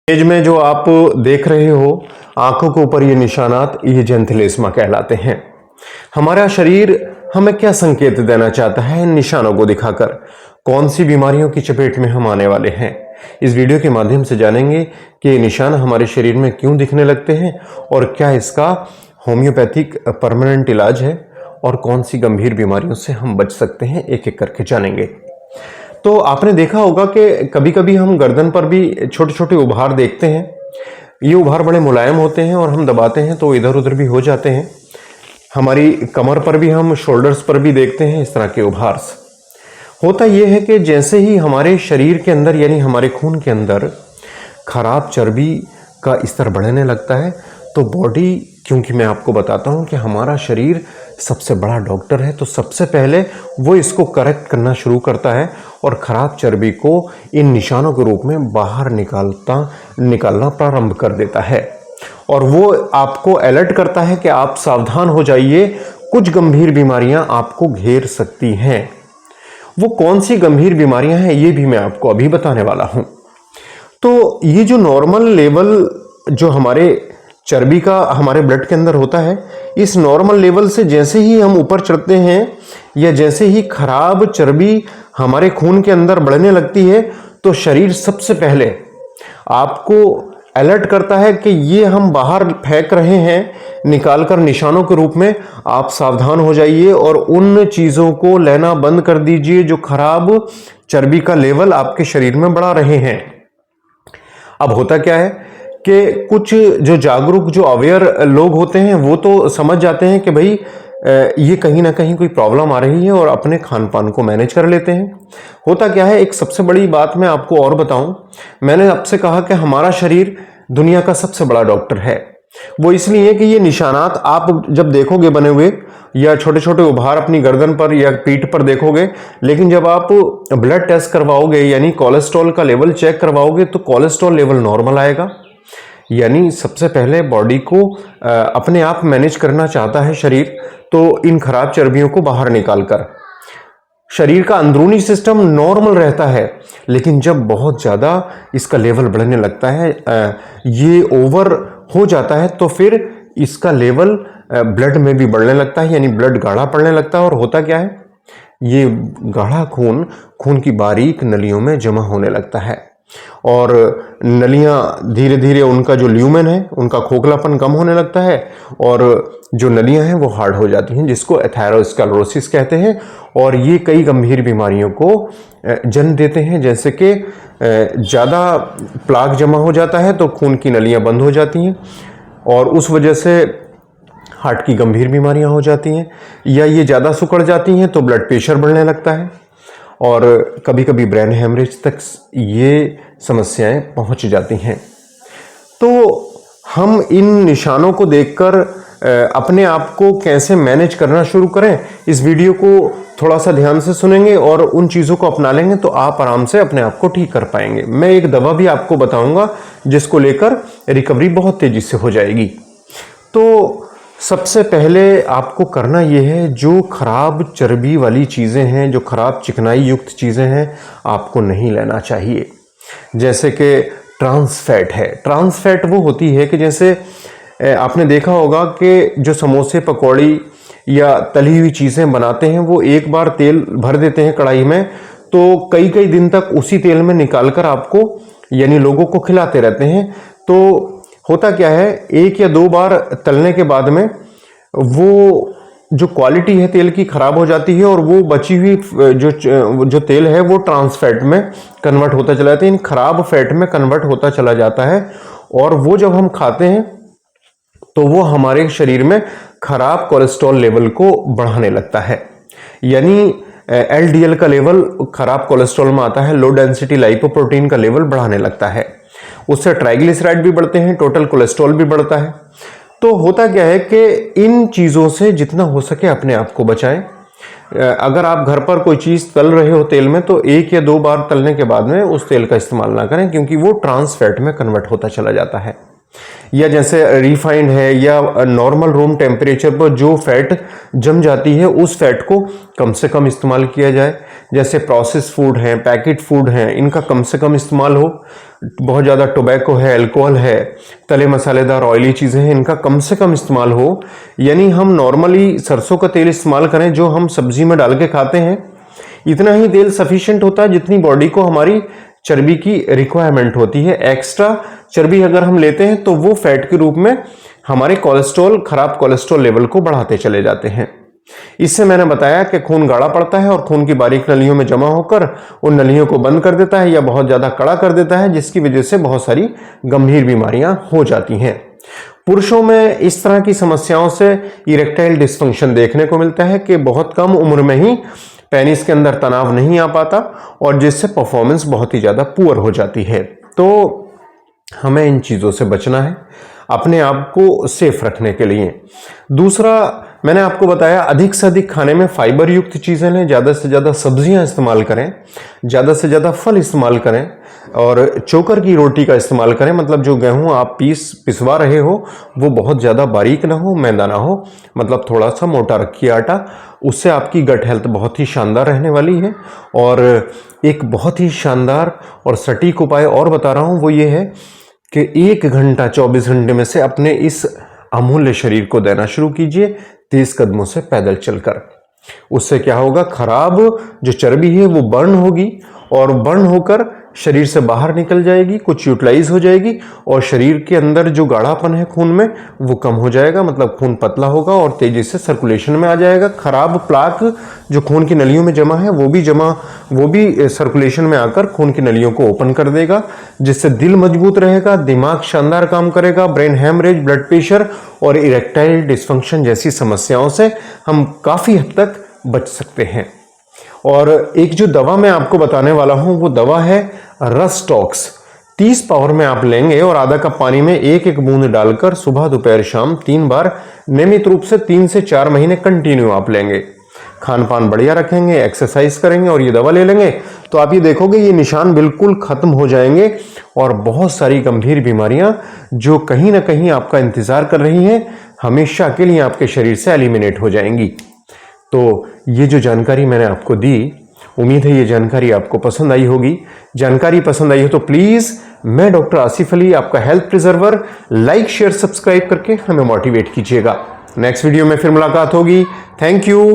Image में जो आप देख रहे हो आंखों के ऊपर ये निशानात, ये जेंथिलेस्मा कहलाते हैं। हमारा शरीर हमें क्या संकेत देना चाहता है इन निशानों को दिखाकर? कौन सी बीमारियों की चपेट में हम आने वाले हैं, इस वीडियो के माध्यम से जानेंगे कि ये निशान हमारे शरीर में क्यों दिखने लगते हैं और क्या इसका होम्योपैथिक परमानेंट इलाज है और कौन सी गंभीर बीमारियों से हम बच सकते हैं, एक एक करके जानेंगे। तो आपने देखा होगा कि कभी कभी हम गर्दन पर भी छोटे छोटे उभार देखते हैं। ये उभार बड़े मुलायम होते हैं और हम दबाते हैं तो इधर उधर भी हो जाते हैं। हमारी कमर पर भी, हम शोल्डर्स पर भी देखते हैं इस तरह के उभार। होता यह है कि जैसे ही हमारे शरीर के अंदर यानी हमारे खून के अंदर खराब चर्बी का स्तर बढ़ने लगता है तो बॉडी, क्योंकि मैं आपको बताता हूं कि हमारा शरीर सबसे बड़ा डॉक्टर है, तो सबसे पहले वो इसको करेक्ट करना शुरू करता है और खराब चर्बी को इन निशानों के रूप में बाहर निकालना प्रारंभ कर देता है और वो आपको अलर्ट करता है कि आप सावधान हो जाइए, कुछ गंभीर बीमारियां आपको घेर सकती हैं। वो कौन सी गंभीर बीमारियां हैं ये भी मैं आपको अभी बताने वाला हूं। तो ये जो नॉर्मल लेवल जो हमारे चर्बी का हमारे ब्लड के अंदर होता है, इस नॉर्मल लेवल से जैसे ही हम ऊपर चढ़ते हैं या जैसे ही खराब चर्बी हमारे खून के अंदर बढ़ने लगती है तो शरीर सबसे पहले आपको अलर्ट करता है कि ये हम बाहर फेंक रहे हैं निकालकर निशानों के रूप में, आप सावधान हो जाइए और उन चीज़ों को लेना बंद कर दीजिए जो खराब चर्बी का लेवल आपके शरीर में बढ़ा रहे हैं। अब होता क्या है कि कुछ जो जागरूक, जो अवेयर लोग होते हैं वो तो समझ जाते हैं कि भाई ये कहीं ना कहीं कोई प्रॉब्लम आ रही है और अपने खान पान को मैनेज कर लेते हैं। होता क्या है, एक सबसे बड़ी बात मैं आपको और बताऊं, मैंने आपसे कहा कि हमारा शरीर दुनिया का सबसे बड़ा डॉक्टर है। वो इसलिए कि ये निशानात आप जब देखोगे बने हुए या छोटे छोटे उभार अपनी गर्दन पर या पीठ पर देखोगे, लेकिन जब आप ब्लड टेस्ट करवाओगे यानी कोलेस्ट्रॉल का लेवल चेक करवाओगे तो कोलेस्ट्रॉल लेवल नॉर्मल आएगा। यानी सबसे पहले बॉडी को अपने आप मैनेज करना चाहता है शरीर, तो इन खराब चर्बियों को बाहर निकालकर शरीर का अंदरूनी सिस्टम नॉर्मल रहता है। लेकिन जब बहुत ज़्यादा इसका लेवल बढ़ने लगता है, ये ओवर हो जाता है, तो फिर इसका लेवल ब्लड में भी बढ़ने लगता है, यानी ब्लड गाढ़ा पड़ने लगता है। और होता क्या है, ये गाढ़ा खून की बारीक नलियों में जमा होने लगता है और नलियां धीरे धीरे, उनका जो ल्यूमेन है उनका खोखलापन कम होने लगता है और जो नलियां हैं वो हार्ड हो जाती हैं, जिसको एथेरोस्क्लेरोसिस कहते हैं। और ये कई गंभीर बीमारियों को जन्म देते हैं, जैसे कि ज़्यादा प्लाक जमा हो जाता है तो खून की नलियां बंद हो जाती हैं और उस वजह से हार्ट की गंभीर बीमारियां हो जाती हैं, या ये ज़्यादा सिकुड़ जाती हैं तो ब्लड प्रेशर बढ़ने लगता है और कभी कभी ब्रेन हेमरेज तक ये समस्याएं पहुंच जाती हैं। तो हम इन निशानों को देखकर अपने आप को कैसे मैनेज करना शुरू करें, इस वीडियो को थोड़ा सा ध्यान से सुनेंगे और उन चीज़ों को अपना लेंगे तो आप आराम से अपने आप को ठीक कर पाएंगे। मैं एक दवा भी आपको बताऊंगा जिसको लेकर रिकवरी बहुत तेजी से हो जाएगी। तो सबसे पहले आपको करना यह है, जो खराब चर्बी वाली चीज़ें हैं, जो खराब चिकनाई युक्त चीज़ें हैं, आपको नहीं लेना चाहिए। जैसे कि ट्रांस फैट है। ट्रांस फैट वो होती है कि जैसे आपने देखा होगा कि जो समोसे, पकौड़ी या तली हुई चीज़ें बनाते हैं, वो एक बार तेल भर देते हैं कढ़ाई में, तो कई कई दिन तक उसी तेल में निकालकर आपको यानी लोगों को खिलाते रहते हैं। तो होता क्या है, एक या दो बार तलने के बाद में वो जो क्वालिटी है तेल की खराब हो जाती है और वो बची हुई जो तेल है वो ट्रांस फैट में कन्वर्ट होता चला जाता है, इन खराब फैट में कन्वर्ट होता चला जाता है और वो जब हम खाते हैं तो वो हमारे शरीर में खराब कोलेस्ट्रॉल लेवल को बढ़ाने लगता है। यानी एलडीएल का लेवल खराब कोलेस्ट्रॉल में आता है, लो डेंसिटी लाइपोप्रोटीन का लेवल बढ़ाने लगता है, उससे ट्राइग्लिसराइड भी बढ़ते हैं, टोटल कोलेस्ट्रॉल भी बढ़ता है। तो होता क्या है कि इन चीज़ों से जितना हो सके अपने आप को बचाएं। अगर आप घर पर कोई चीज़ तल रहे हो तेल में तो एक या दो बार तलने के बाद में उस तेल का इस्तेमाल ना करें, क्योंकि वो ट्रांस फैट में कन्वर्ट होता चला जाता है। या जैसे रिफाइंड है या नॉर्मल रूम टेम्परेचर पर जो फैट जम जाती है उस फैट को कम से कम इस्तेमाल किया जाए। जैसे प्रोसेस फूड हैं, पैकेट फूड हैं, इनका कम से कम इस्तेमाल हो। बहुत ज़्यादा टोबैको है, अल्कोहल है, तले मसालेदार ऑयली चीज़ें हैं, इनका कम से कम इस्तेमाल हो। यानी हम नॉर्मली सरसों का तेल इस्तेमाल करें जो हम सब्जी में डाल के खाते हैं, इतना ही तेल सफिशिएंट होता है जितनी बॉडी को हमारी चर्बी की रिक्वायरमेंट होती है। एक्स्ट्रा चर्बी अगर हम लेते हैं तो वो फैट के रूप में हमारे कोलेस्ट्रॉल, खराब कोलेस्ट्रॉल लेवल को बढ़ाते चले जाते हैं। इससे मैंने बताया कि खून गाढ़ा पड़ता है और खून की बारीक नलियों में जमा होकर उन नलियों को बंद कर देता है या बहुत ज्यादा कड़ा कर देता है, जिसकी वजह से बहुत सारी गंभीर बीमारियां हो जाती हैं। पुरुषों में इस तरह की समस्याओं से इरेक्टाइल डिस्फंक्शन देखने को मिलता है कि बहुत कम उम्र में ही पेनिस के अंदर तनाव नहीं आ पाता और जिससे परफॉर्मेंस बहुत ही ज़्यादा पुअर हो जाती है। तो हमें इन चीज़ों से बचना है अपने आप को सेफ रखने के लिए। दूसरा, मैंने आपको बताया अधिक से अधिक खाने में फाइबर युक्त चीज़ें लें, ज़्यादा से ज़्यादा सब्जियां इस्तेमाल करें, ज़्यादा से ज़्यादा फल इस्तेमाल करें और चोकर की रोटी का इस्तेमाल करें। मतलब जो गेहूं आप पिसवा रहे हो वो बहुत ज़्यादा बारीक ना हो, मैदा ना हो, मतलब थोड़ा सा मोटा रखिए आटा। उससे आपकी गट हेल्थ बहुत ही शानदार रहने वाली है। और एक बहुत ही शानदार और सटीक उपाय और बता रहा हूँ, वो ये है कि 1 घंटा 24 घंटे में से अपने इस अमूल्य शरीर को देना शुरू कीजिए 30 कदमों से पैदल चलकर। उससे क्या होगा, खराब जो चर्बी है वो बर्न होगी और बर्न होकर शरीर से बाहर निकल जाएगी, कुछ यूटिलाइज हो जाएगी और शरीर के अंदर जो गाढ़ापन है खून में वो कम हो जाएगा। मतलब खून पतला होगा और तेजी से सर्कुलेशन में आ जाएगा। खराब प्लाक जो खून की नलियों में जमा है वो भी सर्कुलेशन में आकर खून की नलियों को ओपन कर देगा, जिससे दिल मजबूत रहेगा, दिमाग शानदार काम करेगा। ब्रेन हैमरेज, ब्लड प्रेशर और इरेक्टाइल डिस्फंक्शन जैसी समस्याओं से हम काफी हद तक बच सकते हैं। और एक जो दवा मैं आपको बताने वाला हूं वो दवा है रसटॉक्स। 30 पावर में आप लेंगे और आधा कप पानी में 1-1 बूंद डालकर सुबह दोपहर शाम 3 बार नियमित रूप से 3 से 4 महीने कंटिन्यू आप लेंगे। खान पान बढ़िया रखेंगे, एक्सरसाइज करेंगे और ये दवा ले लेंगे तो आप ये देखोगे ये निशान बिल्कुल खत्म हो जाएंगे और बहुत सारी गंभीर बीमारियां जो कहीं ना कहीं आपका इंतजार कर रही हैं हमेशा के लिए आपके शरीर से एलिमिनेट हो जाएंगी। तो ये जो जानकारी मैंने आपको दी, उम्मीद है ये जानकारी आपको पसंद आई होगी। जानकारी पसंद आई हो तो प्लीज मैं डॉक्टर आसिफ अली, आपका health preserver, like share subscribe करके हमें मोटिवेट कीजिएगा। नेक्स्ट वीडियो में फिर मुलाकात होगी। Thank you.